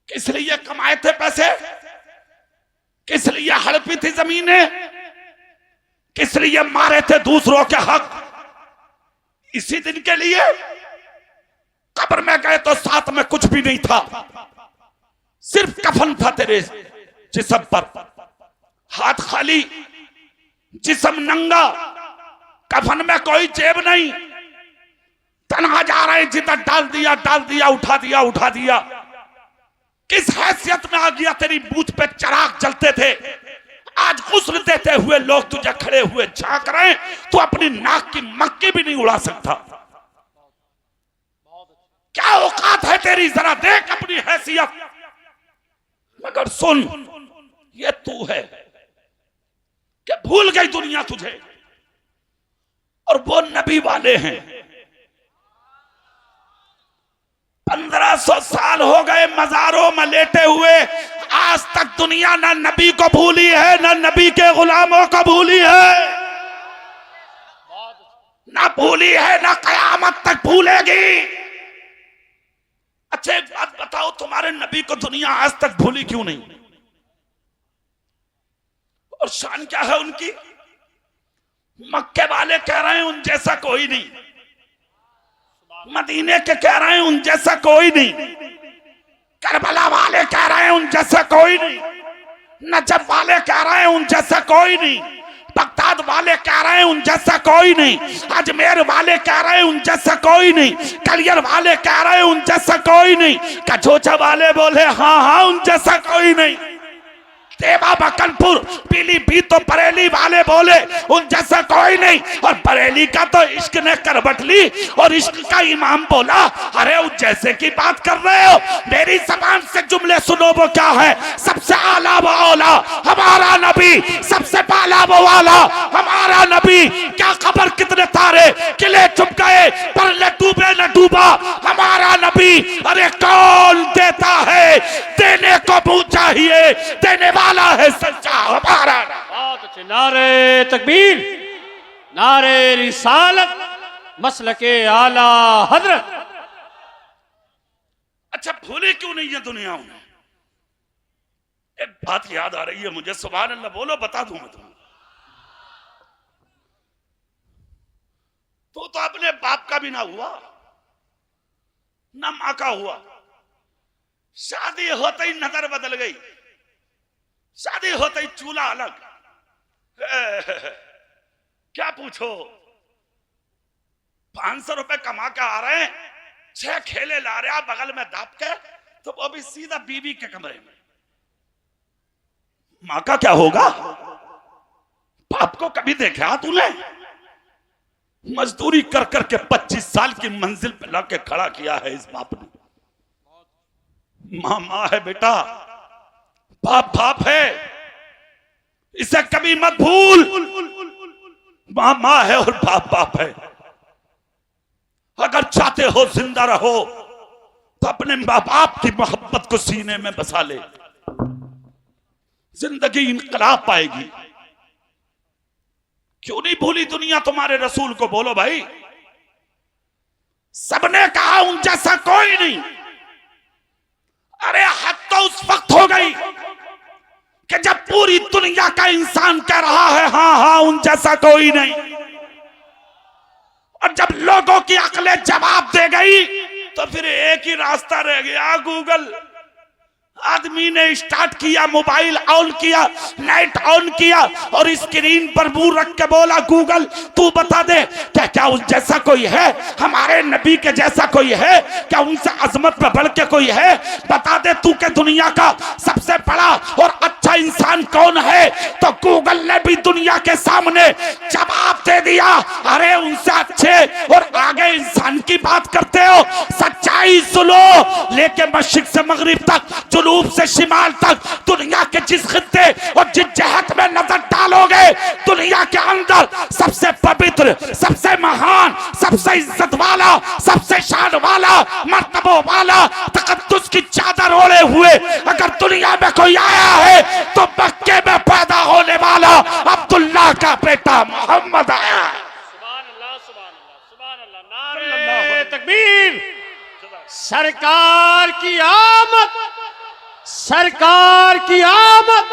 किस लिए कमाए थे पैसे? किस लिए हड़पी थी जमीनें? किस लिए मारे थे दूसरों के हक? इसी दिन के लिए। कब्र में गए तो साथ में कुछ भी नहीं था, सिर्फ कफन था तेरे जिस्म पर, हाथ खाली, जिस्म नंगा, कफन में कोई जेब नहीं, तन्हा जा रहे, जिधर डाल दिया, उठा दिया। किस हैसियत में आ गया? तेरी बूथ पे चिराग जलते थे, आज गुस्ल देते हुए लोग तुझे खड़े हुए झांक रहे हैं, तू अपनी नाक की मक्की भी नहीं उड़ा सकता। क्या औकात है तेरी? जरा देख अपनी हैसियत। मगर सुन, ये तू है कि भूल गई दुनिया तुझे, और वो नबी वाले हैं। 1500 साल हो गए मजारों में लेटे हुए, आज तक दुनिया ना नबी को भूली है, ना नबी के गुलामों को भूली है, ना भूली है, ना कयामत तक भूलेगी। अच्छा एक बात बताओ, तुम्हारे नबी को दुनिया आज तक भूली क्यों नहीं? और शान क्या है उनकी? मक्के वाले कह रहे हैं उन जैसा कोई नहीं, मदीने के कह रहे हैं उन जैसा कोई नहीं, करबला वाले कह रहे हैं उन जैसा कोई नहीं, नजफ वाले कह रहे हैं उन जैसा कोई नहीं, बगदाद वाले कह रहे हैं उन जैसा कोई नहीं, अजमेर वाले कह रहे हैं उन जैसा कोई नहीं, कलियर वाले कह रहे हैं उन जैसा कोई नहीं, कचोचा वाले बोले हाँ उन जैसा कोई नहीं, देवा बकनपुर पीलीभीत तो बरेली वाले बोले उन जैसा कोई नहीं, और बरेली का तो इश्क ने करवट ली और इश्क का इमाम बोला अरे उन जैसे की बात कर रहे हो, मेरी जबान से जुमले सुनो। वो क्या है? सबसे आला व औला हमारा नबी, सबसे बाला वो वाला हमारा नबी। क्या खबर कितने तारे किले चुप गए पर न डूबे न डूबा हमारा नबी। अरे कौन देता है? देने को मुंह चाहिए, देने वाला है सच्चा हमारा। बहुत अच्छे। नारे तकबीर, नारे रिसालत, मसलके आला हजरत। अच्छा भूले क्यों नहीं है दुनिया में? एक बात याद आ रही है मुझे, सुभान अल्लाह बोलो, बता दूं मैं तुम्हें। तो अपने बाप का भी ना हुआ, ना मां का हुआ, शादी होते ही नजर बदल गई, शादी होते ही चूल्हा अलग। क्या पूछो, 500 रुपए कमा के आ रहे हैं, 6 खेले ला रहे बगल में दाप के, तो वो भी सीधा बीवी के कमरे में। मां का क्या होगा? बाप को कभी देखा तूने? मजदूरी कर करके 25 साल की मंजिल पे लाके खड़ा किया है इस बाप ने। मां मां है बेटा, बाप बाप है, इसे कभी मत भूल। मां मां है और बाप बाप है। अगर चाहते हो जिंदा रहो तो अपने मां बाप की मोहब्बत को सीने में बसा ले, जिंदगी इनकलाब पाएगी। क्यों नहीं भूली दुनिया तुम्हारे रसूल को? बोलो भाई। सबने कहा उन जैसा कोई नहीं। अरे हद तो उस वक्त हो गई कि जब पूरी दुनिया का इंसान कह रहा है हाँ उन जैसा कोई नहीं, और जब लोगों की अकलें जवाब दे गई तो फिर एक ही रास्ता रह गया, गूगल। आदमी ने स्टार्ट किया, मोबाइल ऑन किया, नेट ऑन किया और स्क्रीन पर मुंह रख के बोला गूगल तू बता दे क्या क्या उस जैसा कोई है? हमारे नबी के जैसा कोई है क्या? उनसे अजमत में बढ़ के कोई है? बता दे तू के दुनिया का सबसे बड़ा और अच्छा इंसान कौन है? तो गूगल ने भी दुनिया के सामने जवाब दे दिया, अरे उनसे अच्छे और आगे इंसान की बात करते हो। सच्चाई सुनो, लेके मशरिक से मगरिब तक, जुनूब से शिमाल तक, दुनिया के जिस खित्ते और जिस जहत में नजर डालोगे, दुनिया के अंदर सबसे पवित्र, सबसे महान, सबसे इज्जत वाला, सबसे शान वाला, मर्तबों वाला, तकद्दुस की चादर ओढ़े हुए अगर दुनिया में कोई आया है तो मक्के में पैदा होने वाला अब्दुल्लाह का बेटा मोहम्मद आया। सुभान अल्लाह, सुभान अल्लाह, सुभान अल्लाह। नारे तकबीर। सरकार की आमद, सरकार की आमद।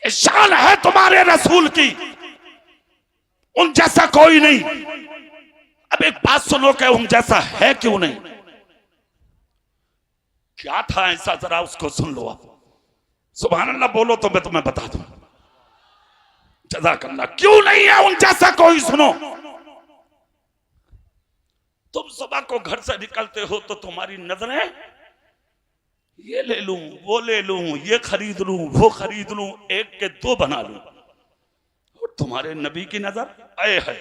ये शान है तुम्हारे रसूल की, उन जैसा कोई नहीं। अब एक बात सुनो कि उन जैसा है क्यों नहीं, क्या था ऐसा, जरा उसको सुन लो आप। सुभान अल्लाह बोलो तो मैं तुम्हें बता दूं। जज़ाकल्लाह। क्यों नहीं है उन जैसा कोई, सुनो। तुम सुबह को घर से निकलते हो तो तुम्हारी नजरें ये ले लूं, वो ले लूं, ये खरीद लूं, वो खरीद लूं, एक के दो बना लूं। और तुम्हारे नबी की नजर आए है,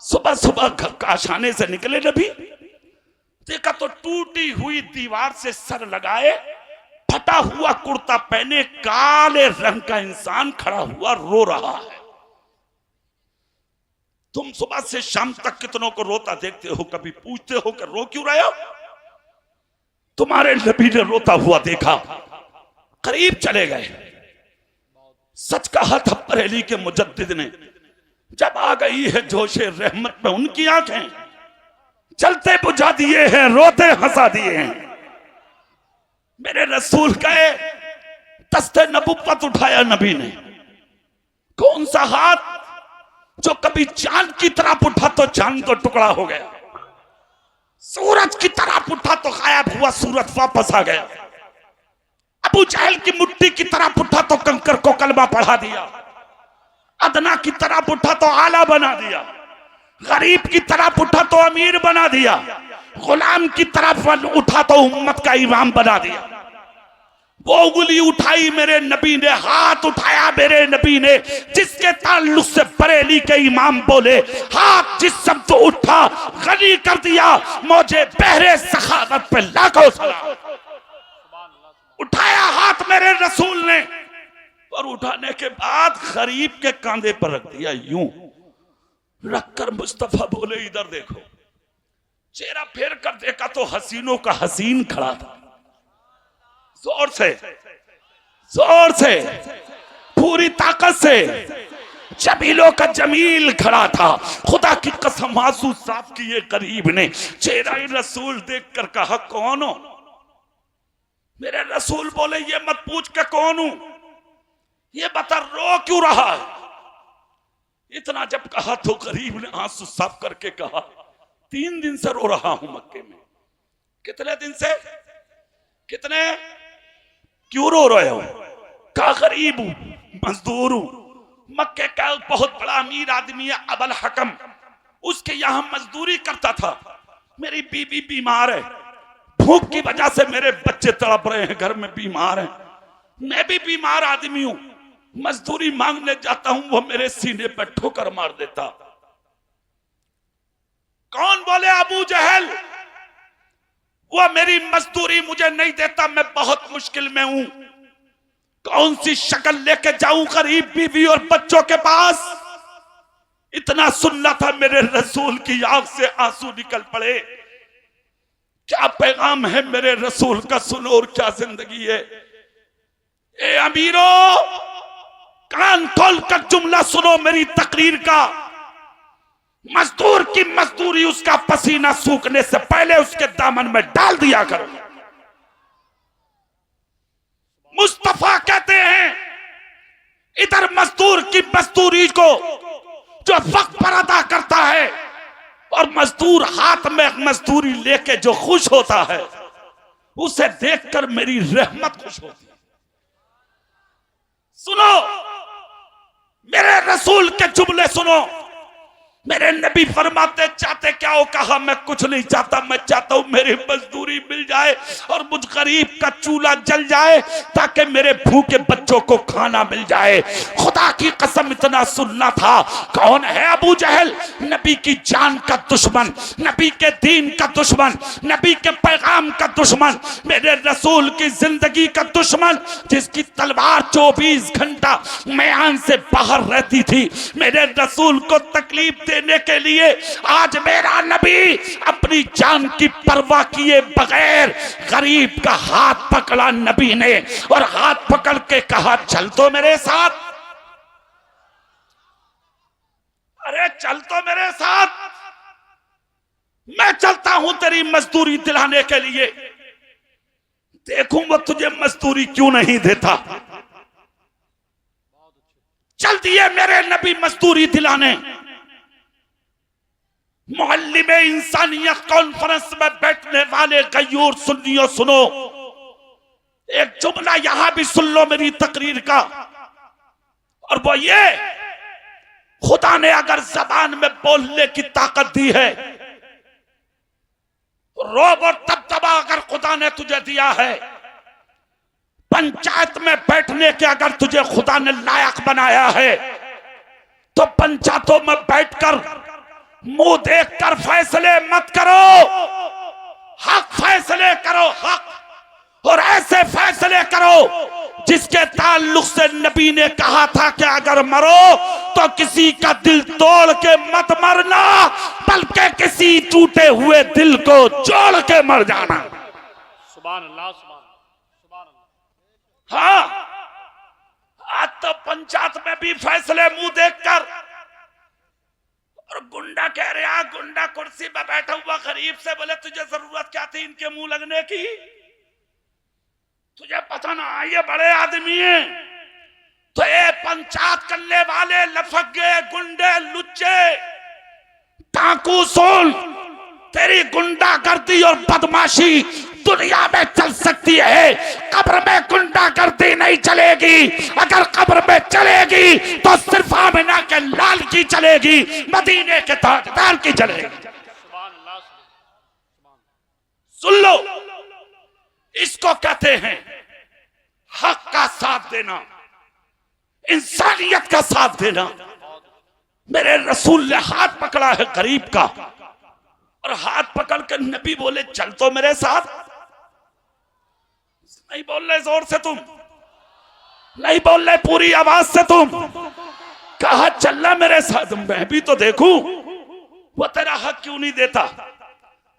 सुबह सुबह घर का आशाने से निकले नबी, देखा तो टूटी हुई दीवार से सर लगाए, फटा हुआ कुर्ता पहने, काले रंग का इंसान खड़ा हुआ रो रहा है। तुम सुबह से शाम तक कितनों को रोता देखते हो, कभी पूछते हो कि रो क्यों रहे हो? तुम्हारे नबी ने रोता हुआ देखा, करीब चले गए। सच कहा था बरेली के मुजद्दिद ने, जब आ गई है जोशे रहमत में उनकी आंखें, चलते बुझा दिए हैं, रोते हंसा दिए हैं। मेरे रसूल गए, दस्ते नबुव्वत उठाया नबी ने। कौन सा हाथ जो कभी चांद की तरफ उठा तो चांद तो टुकड़ा हो गया, सूरज की तरफ उठा तो गायब हुआ सूरज वापस आ गया। अबू जहल की मुट्ठी की तरफ उठा तो कंकर को कलमा पढ़ा दिया, अदना की तरफ उठा तो आला बना दिया, गरीब की तरफ उठा तो अमीर बना दिया, गुलाम की तरफ उठा तो उम्मत का इमाम बना दिया। वो उंगली उठाई मेरे नबी ने, हाथ उठाया मेरे नबी ने, जिसके ताल्लुक से बरेली के इमाम बोले, हाथ जिस शब्द उठा गनी कर दिया, मौजे बहरे सखावत पे लाखों सलाम। उठाया हाथ मेरे रसूल ने, और उठाने के बाद गरीब के कांधे पर रख दिया, यूं रखकर मुस्तफा बोले, इधर देखो। चेहरा फेर कर देखा तो हसीनों का हसीन खड़ा था, जोर से पूरी ताकत से जमीलों का जमील खड़ा था। खुदा की कसम आंसू साफ किए करीब ने, चेहरा रसूल देखकर कहा, कौन हो? मेरे रसूल बोले, ये मत पूछ के कौन हूं, ये बता रो क्यों रहा है। इतना जब कहा तो गरीब ने आंसू साफ करके कहा, 3 दिन से रो रहा हूं मक्के में। कितने दिन से? कितने? क्यों रो रहे हो? का गरीब हूं, मजदूर हूं, मक्के का बहुत बड़ा अमीर आदमी है अबल हकम, उसके यहां मजदूरी करता था। मेरी बीवी बीमार है, भूख की वजह से मेरे बच्चे तड़प रहे हैं, घर में बीमार हैं, मैं भी बीमार आदमी हूं, मजदूरी मांगने जाता हूं, वो मेरे सीने पर ठोकर मार देता। कौन बोले? अबू जहल। वो मेरी मजदूरी मुझे नहीं देता, मैं बहुत मुश्किल में हूं, कौन सी शक्ल लेके जाऊं गरीब बीवी और बच्चों के पास? इतना सुनना था, मेरे रसूल की आंख से आंसू निकल पड़े। क्या पैगाम है मेरे रसूल का, सुनो, और क्या जिंदगी है। ए अमीरों, कान खोल कर जुमला सुनो मेरी तकरीर का। मजदूर की मजदूरी उसका पसीना सूखने से पहले उसके दामन में डाल दिया करो। मुस्तफा कहते हैं, इधर मजदूर की मजदूरी को जो वक्त पर अदा करता है, और मजदूर हाथ में मजदूरी लेके जो खुश होता है, उसे देखकर मेरी रहमत खुश होती है। सुनो मेरे रसूल के जुमले सुनो। मेरे नबी फरमाते, चाहते क्या हो? कहा, मैं कुछ नहीं चाहता, मैं चाहता हूं मेरी मजदूरी मिल जाए और मुझ गरीब का चूल्हा जल जाए, ताकि मेरे भूखे बच्चों को खाना मिल जाए। खुदा की कसम इतना सुनना था। कौन है अबू जहल? नबी की जान का दुश्मन, नबी के दीन का दुश्मन, नबी के पैगाम का दुश्मन, मेरे रसूल की जिंदगी का दुश्मन, जिसकी तलवार 24 घंटा मैदान से बाहर रहती थी। मेरे रसूल को तकलीफ देने के लिए आज मेरा नबी अपनी जान की परवाह किए बगैर गरीब का हाथ पकड़ा नबी ने, और हाथ पकड़ के कहा, चल तो मेरे साथ, अरे चल तो मेरे साथ, मैं चलता हूं तेरी मजदूरी दिलाने के लिए, देखूं वो तुझे मजदूरी क्यों नहीं देता। चल दिए मेरे नबी मजदूरी दिलाने। मुअल्लिम इंसानियत कॉन्फ्रेंस में बैठने वाले गयूर सुन्नियों सुनो, एक जुमला यहां भी सुन लो मेरी तकरीर का, और वो ये, खुदा ने अगर जबान में बोलने की ताकत दी है, रोब और तबदबा अगर खुदा ने तुझे दिया है, पंचायत में बैठने के अगर तुझे खुदा ने लायक बनाया है, तो पंचायतों में बैठकर मुंह देखकर फैसले मत करो, हक फैसले करो, हक, और ऐसे फैसले करो जिसके ताल्लुक से नबी ने कहा था कि अगर मरो तो किसी का दिल तोड़ के मत मरना, बल्कि किसी टूटे हुए दिल को जोड़ के मर जाना। सुभान अल्लाह, सुभान अल्लाह। हाँ, आज तो पंचायत में भी फैसले मुंह देखकर, और गुंडा कह रहा, गुंडा कुर्सी पर बैठा हुआ गरीब से बोले तुझे जरूरत क्या थी इनके मुंह लगने की, तुझे पता ना ये बड़े आदमी हैं। तो ये पंचायत करने वाले लफगे, गुंडे, लुच्चे, डाकू, सुन, तेरी गुंडागर्दी और बदमाशी दुनिया में चल सकती है, कब्र में गुंडागर्दी नहीं चलेगी। अगर कब्र में चलेगी तो सिर्फ आमिना के लाल की चलेगी, मदीने के ताजदार की चलेगी। सुन लो, इसको कहते हैं हक का साथ देना, इंसानियत का साथ देना। मेरे रसूल ने हाथ पकड़ा है गरीब का, और हाथ पकड़ कर नबी बोले चल तो मेरे साथ। नहीं बोल रहे जोर से तुम, नहीं बोल रहे पूरी आवाज से तुम, कहा चलना मेरे साथ, मैं भी तो देखूं वो तेरा हक क्यों नहीं देता।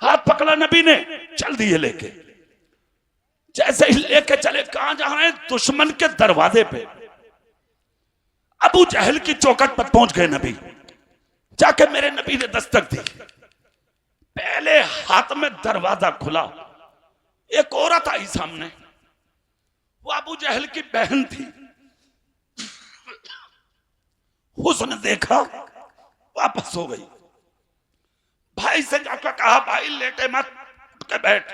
हाथ पकड़ा नबी ने, चल दिए लेके। जैसे ही लेके चले, कहां जा रहे हैं? दुश्मन के दरवाजे पे, अबू जहल की चौखट पर पहुंच गए नबी। जाके मेरे नबी ने दस्तक दी, पहले हाथ में दरवाजा खुला, एक औरत आई सामने, वो अबू जहल की बहन थी। उसने देखा, वापस हो गई। भाई से जाकर कहा भाई लेटे मत, उठ के बैठ।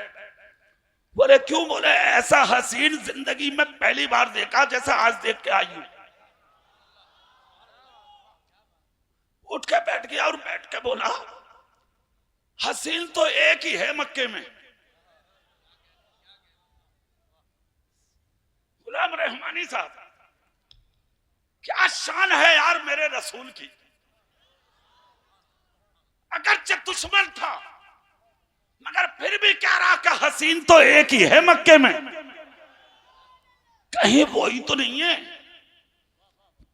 बोले क्यों? बोले ऐसा हसीन जिंदगी में पहली बार देखा जैसा आज देख के आई हूं। उठ के बैठ गया और बैठ के बोला हसीन तो एक ही है मक्के में। गुलाम रहमानी साहब, क्या शान है यार मेरे रसूल की। अगरचे दुश्मन था मगर फिर भी कह रहा कि हसीन तो एक ही है मक्के में, कहीं वही तो नहीं है।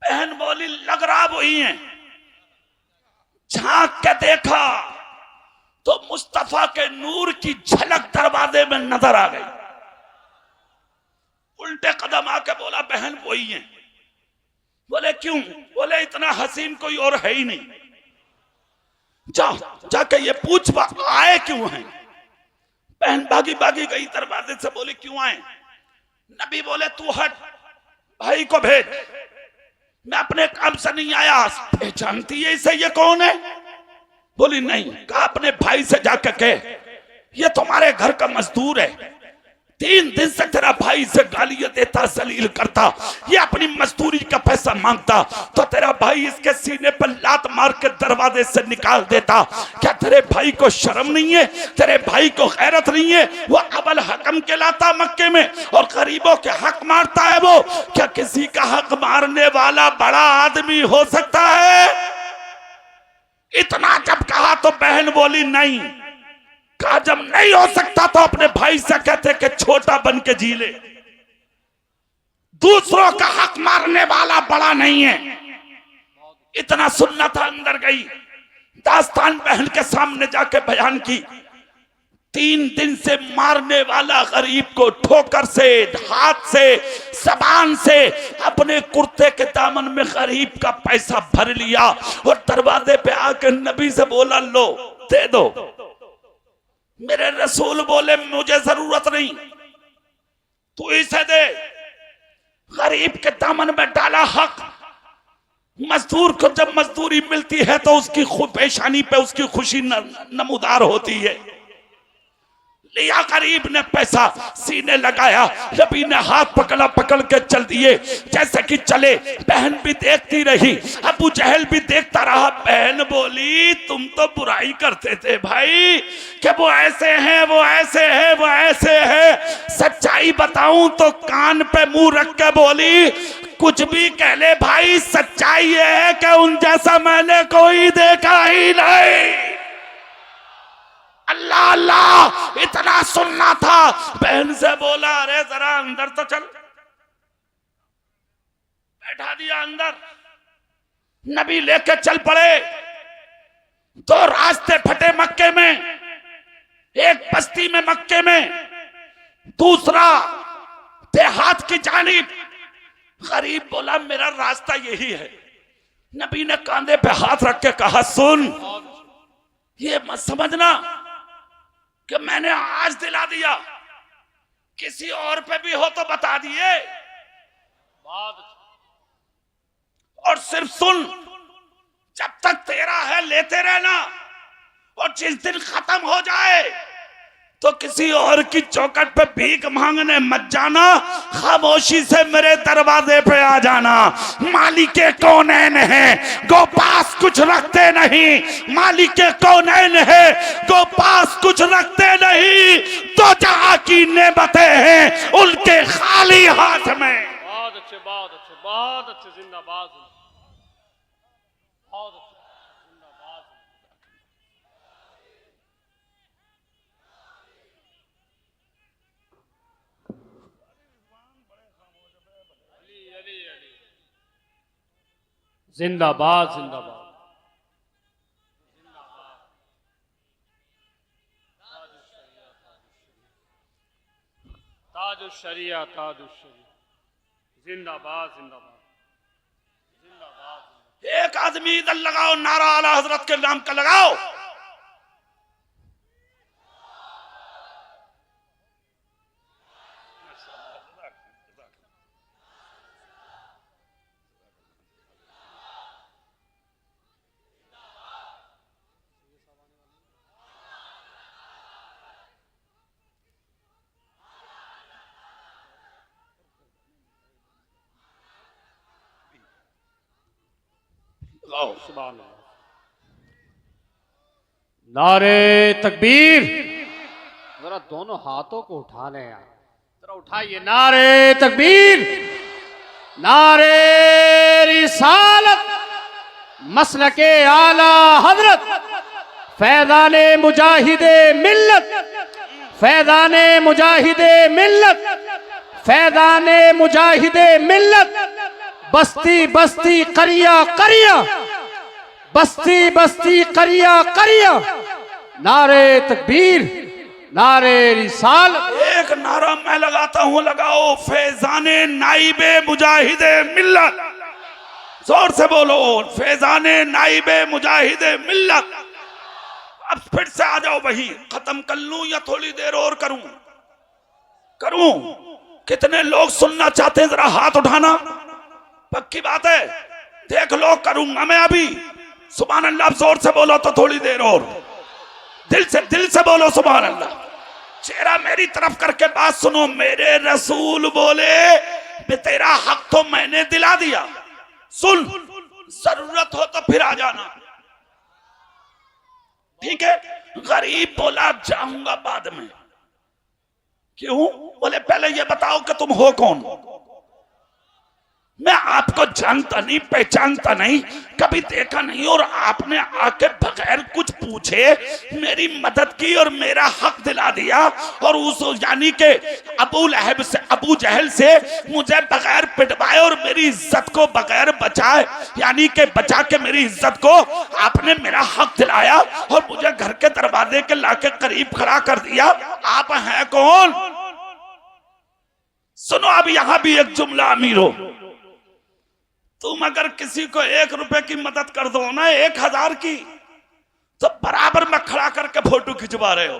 बहन बोली लग रहा वही है। झांक के देखा तो मुस्तफा के नूर की झलक दरवाजे में नजर आ गई। उल्टे कदम आके बोला बहन वही है। बोले क्यों? बोले इतना हसीन कोई और है ही नहीं। जाके ये पूछ आए क्यों हैं? बहन भागी भागी गई दरवाजे से, बोले क्यों आए? नबी बोले तू हट, भाई को भेज, मैं अपने काम से नहीं आया। पहचानती है इसे, ये कौन है? बोली नहीं। कहा अपने भाई से जाकर कह ये तुम्हारे घर का मजदूर है, 3 दिन से तेरा भाई से गालियां देता, जलील करता, ये अपनी मजदूरी का पैसा मांगता, तो तेरा भाई इसके सीने पर लात मार के दरवाजे से निकाल देता। क्या तेरे भाई को शर्म नहीं है? तेरे भाई को गैरत नहीं है? वो अबल हकम कहलाता मक्के में और गरीबों के हक मारता है। वो क्या किसी का हक मारने वाला बड़ा आदमी हो सकता है? इतना जब कहा तो बहन बोली नहीं। कहा जब नहीं हो सकता तो अपने भाई से कहते कि छोटा बन के जी ले। दूसरों का हक मारने वाला बड़ा नहीं है। इतना सुनना था। अंदर गई, दास्तान बहन के सामने जाके बयान की। 3 दिन से मारने वाला गरीब को ठोकर से, हाथ से, जबान से अपने कुर्ते के दामन में गरीब का पैसा भर लिया और दरवाजे पे आकर नबी से बोला लो दे दो। मेरे रसूल बोले मुझे जरूरत नहीं, तू इसे दे। गरीब के दामन में डाला हक, मजदूर को जब मजदूरी मिलती है तो उसकी पेशानी पे उसकी खुशी नमूदार होती है। लिया गरीब ने पैसा, सीने लगाया, नबी ने हाथ पकड़ के चल दिए। जैसे कि चले, बहन भी देखती रही, अबू जहल भी देखता रहा। बहन बोली, तुम तो बुराई करते थे भाई कि वो ऐसे हैं, वो ऐसे हैं, वो ऐसे हैं। सच्चाई बताऊं तो कान पे मुंह रख के बोली, कुछ भी कह ले भाई, सच्चाई ये है कि उन जैसा मैंने कोई देखा ही नहीं। अल्लाह अल्लाह, इतना सुनना था। बहन से बोला, अरे जरा अंदर तो चल। बैठा दिया अंदर। नबी लेके चल पड़े। दो रास्ते फटे मक्के में, एक बस्ती में मक्के में, दूसरा देहात की जानिब। गरीब बोला, मेरा रास्ता यही है। नबी ने कांधे पे हाथ रख के कहा, सुन, ये मत समझना कि मैंने आज दिला दिया, किसी और पे भी हो तो बता दिए। और सिर्फ सुन, जब तक तेरा है लेते रहना, और जिस दिन खत्म हो जाए तो किसी और की चौखट पे भीख मांगने मत जाना, खामोशी से मेरे दरवाजे पे आ जाना। मालिके कौनैन है, गो पास कुछ रखते नहीं। मालिके कौनैन है, गो पास कुछ रखते नहीं। तो जहां की नेमतें हैं उनके खाली हाथ में। बहुत अच्छे, बहुत अच्छे, बहुत अच्छे। जिंदाबाद, बहुत अच्छे, जिंदाबाद। जिंदाबाद, जिंदाबाद। ताजुश शरिया, ताजुश शरिया। जिंदाबाद, जिंदाबाद, जिंदाबाद। एक आदमी इधर लगाओ, नारा आला हजरत के नाम का लगाओ। नारे तकबीर। जरा दोनों हाथों को उठा लें यार, जरा उठाइए। नारे तकबीर, नारे रिसालत, मसलके आला हजरत, फैज़ाने मुजाहिदे मिल्लत, फैज़ाने मुजाहिदे मिल्लत, फैज़ाने मुजाहिदे मिल्लत। बस्ती बस्ती करिया करिया, बस्ती बस्ती करिया करिया। नारे तकबीर, नारे रिसालत। एक नारा मैं लगाता हूं, लगाओ। फैजाने नाइबे मुजाहिदे मिल्लत। जोर से बोलो, फैजाने नाइबे मुजाहिदे मिल्लत। अब फिर से आ जाओ, वही खत्म कर लूं या थोड़ी देर और करूं? करूं? कितने लोग सुनना चाहते हैं? जरा हाथ उठाना। पक्की बात है, देख लो, करूंगा मैं अभी। सुभान अल्लाह, जोर से बोलो तो थोड़ी देर और। दिल से बोलो सुभान अल्लाह। चेहरा मेरी तरफ करके बात सुनो। मेरे रसूल बोले, तेरा हक तो मैंने दिला दिया। सुन, जरूरत हो तो फिर आ जाना, ठीक है? गरीब बोला, जाऊंगा बाद में। क्यों? बोले, पहले ये बताओ कि तुम हो कौन? मैं आपको जानता नहीं, पहचानता नहीं, कभी देखा नहीं, और आपने आके बगैर कुछ पूछे मेरी मदद की और मेरा हक दिला दिया। और उस यानी के अबू लहब से, अबू जहल से मुझे बगैर पिटवाए और मेरी इज्जत को बगैर बचाए, यानी के बचा के मेरी इज्जत को आपने मेरा हक दिलाया और मुझे घर के दरवाजे के लाके करीब खड़ा कर दिया। आप हैं कौन? सुनो, अब यहां भी एक जुमला अमीरो। तुम अगर किसी को 1 रुपए की मदद कर दो ना, 1000 की, तो बराबर में खड़ा करके फोटो खिंचवा रहे हो।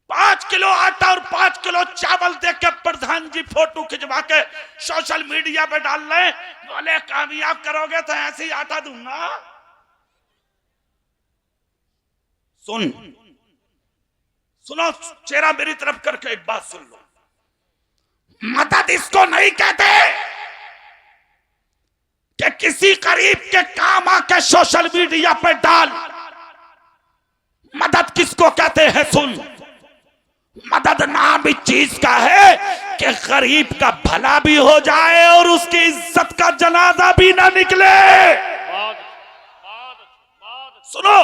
5 किलो आटा और 5 किलो चावल दे के प्रधान जी फोटो खिंचवा के सोशल मीडिया पे डाल रहे, बोले कामयाब करोगे तो ऐसे ही आटा दूंगा। सुनो चेहरा मेरी तरफ करके एक बात सुन लो, मदद इसको नहीं कहते कि किसी गरीब के काम आके सोशल मीडिया पे डाल। मदद किसको कहते हैं? सुन, मदद नाम इस चीज का है कि गरीब का भला भी हो जाए और उसकी इज्जत का जनाजा भी ना निकले। सुनो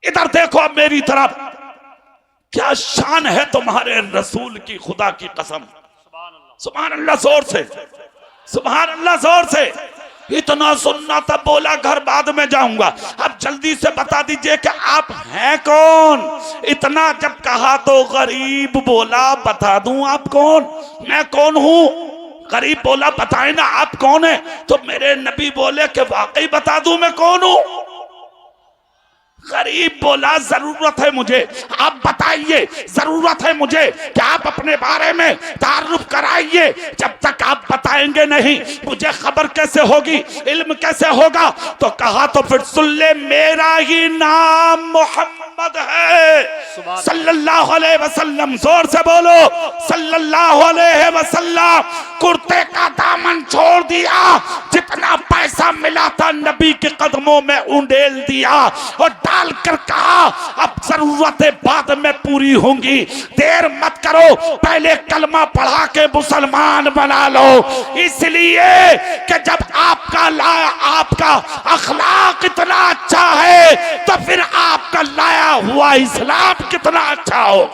इधर देखो अब मेरी तरफ, क्या शान है तुम्हारे रसूल की, खुदा की कसम। सुभान अल्लाह, जोर से सुभान अल्लाह, जोर से। इतना सुनना तब बोला घर बाद में जाऊंगा। अब जल्दी से बता दीजिए कि आप हैं कौन? इतना जब कहा तो गरीब बोला, बता दूं आप कौन? मैं कौन हूं? गरीब बोला बताए ना आप कौन है? तो मेरे नबी बोले कि वाकई बता दूं मैं कौन हूं? गरीब बोला जरूरत है मुझे, आप बताइए, जरूरत है मुझे कि आप अपने बारे में तारुफ कराइए। जब तक आप बताएंगे नहीं मुझे खबर कैसे होगी, इल्म कैसे होगा? तो कहा तो फिर सुन ले, मेरा ही नाम मोहम्मद है सल्लल्लाहु अलैहि वसल्लम। जोर से बोलो सल्लल्लाहु अलैहि वसल्लम। कुर्ते का दामन छोड़ दिया, जितना पैसा मिला था नबी के कदमों में उंडेल दिया और डाल कर कहा अब जरूरतें बाद में पूरी होंगी, देर मत करो, पहले कलमा पढ़ा के मुसलमान बना लो। इसलिए कि जब आपका अखलाक इतना अच्छा है तो फिर आपका लाया हुआ इस्लाम कितना अच्छा हो।